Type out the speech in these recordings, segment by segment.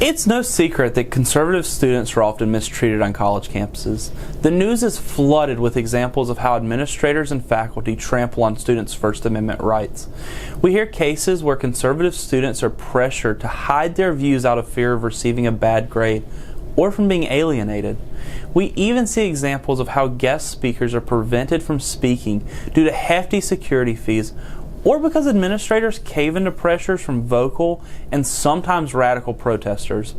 It's no secret that conservative students are often mistreated on college campuses. The news is flooded with examples of how administrators and faculty trample on students' First Amendment rights. We hear cases where conservative students are pressured to hide their views out of fear of receiving a bad grade or from being alienated. We even see examples of how guest speakers are prevented from speaking due to hefty security fees or because administrators cave into pressures from vocal and sometimes radical protesters.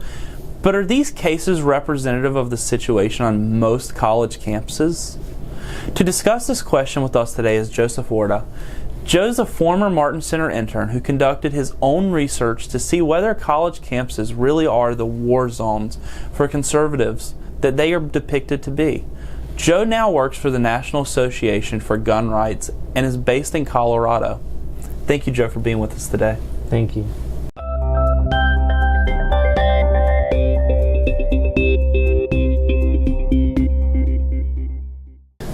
But are these cases representative of the situation on most college campuses? To discuss this question with us today is Joseph Warta. Joe's a former Martin Center intern who conducted his own research to see whether college campuses really are the war zones for conservatives that they are depicted to be. Joe now works for the National Association for Gun Rights and is based in Colorado. Thank you, Joe, for being with us today. Thank you.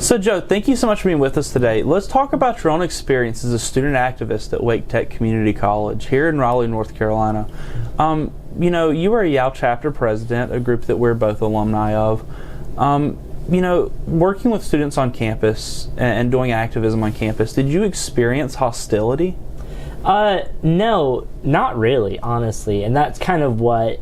So, Joe, thank you so much for being with us today. Let's talk about your own experience as a student activist at Wake Tech Community College here in Raleigh, North Carolina. You were a YAL chapter president, a group that we're both alumni of. Working with students on campus and doing activism on campus, did you experience hostility? No, not really, honestly. And that's kind of what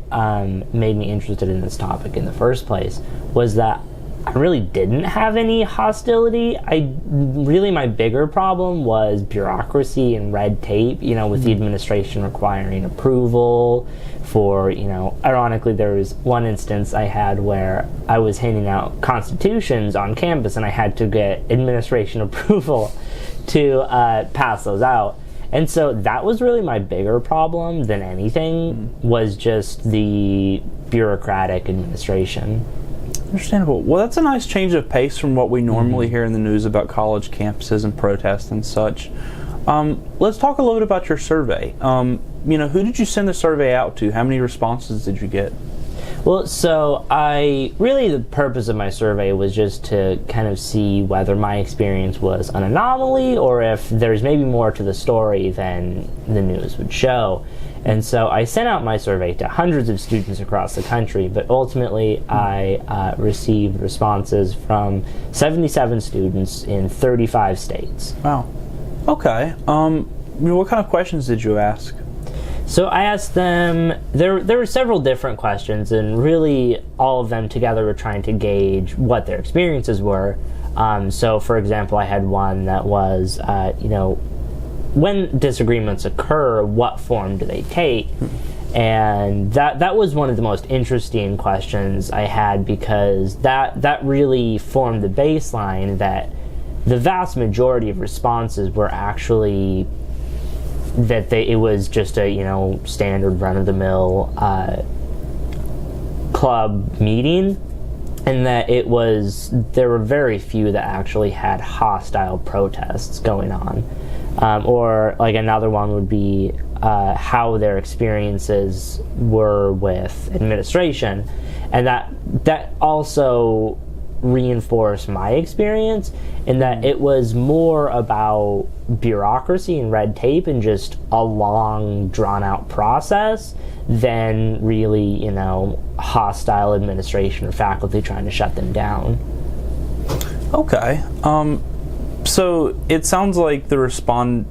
made me interested in this topic in the first place, was that I really didn't have any hostility. My bigger problem was bureaucracy and red tape, with the administration requiring approval for, ironically, there was one instance I had where I was handing out constitutions on campus and I had to get administration approval to pass those out. And so that was really my bigger problem than anything, was just the bureaucratic administration. Understandable. Well, that's a nice change of pace from what we normally hear in the news about college campuses and protests and such. Let's talk a little bit about your survey. Who did you send the survey out to? How many responses did you get? Well, so the purpose of my survey was just to kind of see whether my experience was an anomaly or if there's maybe more to the story than the news would show. And so I sent out my survey to hundreds of students across the country, but ultimately I received responses from 77 students in 35 states. Wow. Okay. What kind of questions did you ask? So I asked them, there were several different questions, and really all of them together were trying to gauge what their experiences were. So for example, I had one that was, when disagreements occur, what form do they take? And that was one of the most interesting questions I had, because that really formed the baseline that the vast majority of responses were actually that it was just a standard run-of-the-mill club meeting, and that there were very few that actually had hostile protests going on. Or like another one would be how their experiences were with administration, and that also reinforced my experience in that it was more about bureaucracy and red tape and just a long drawn out process than really hostile administration or faculty trying to shut them down. Okay. So it sounds like the responses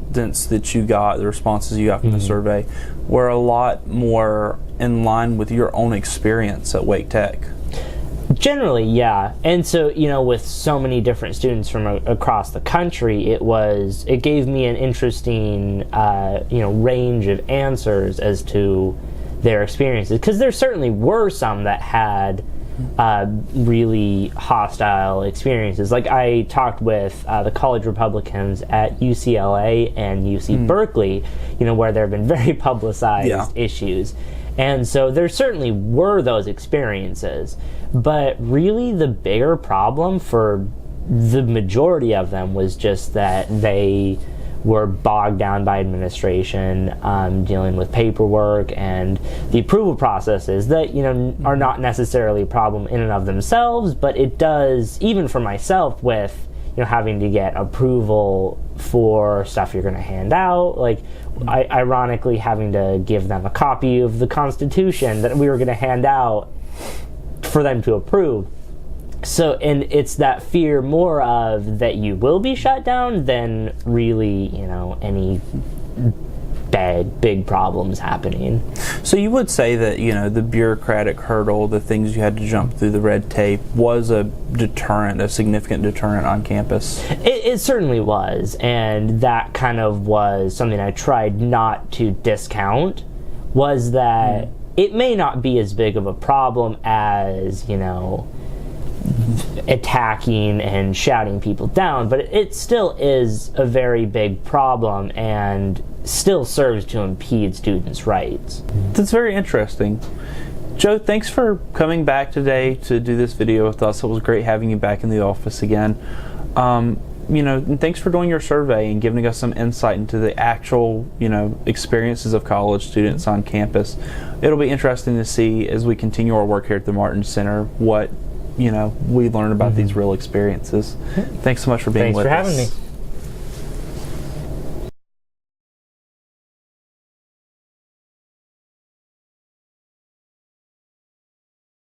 you got from the survey were a lot more in line with your own experience at Wake Tech. Generally, yeah. And so, with so many different students from across the country, it gave me an interesting, range of answers as to their experiences. Because there certainly were some that had really hostile experiences. Like I talked with the college Republicans at UCLA and UC Berkeley, where there have been very publicized issues. And so there certainly were those experiences, but really the bigger problem for the majority of them was just that they were bogged down by administration, dealing with paperwork and the approval processes that are not necessarily a problem in and of themselves, but it does, even for myself, with having to get approval for stuff you're going to hand out. Like ironically having to give them a copy of the Constitution that we were going to hand out for them to approve. So, and it's that fear more of that you will be shut down than really, any big problems happening. So you would say that, the bureaucratic hurdle, the things you had to jump through, the red tape, was a deterrent, a significant deterrent on campus? It certainly was, and that kind of was something I tried not to discount, was that it may not be as big of a problem as, attacking and shouting people down, but it still is a very big problem and still serves to impede students' rights. That's very interesting. Joe, thanks for coming back today to do this video with us. It was great having you back in the office again. And thanks for doing your survey and giving us some insight into the actual, experiences of college students on campus. It'll be interesting to see as we continue our work here at the Martin Center what we learn about these real experiences. Thanks so much for being with us. Thanks for having me.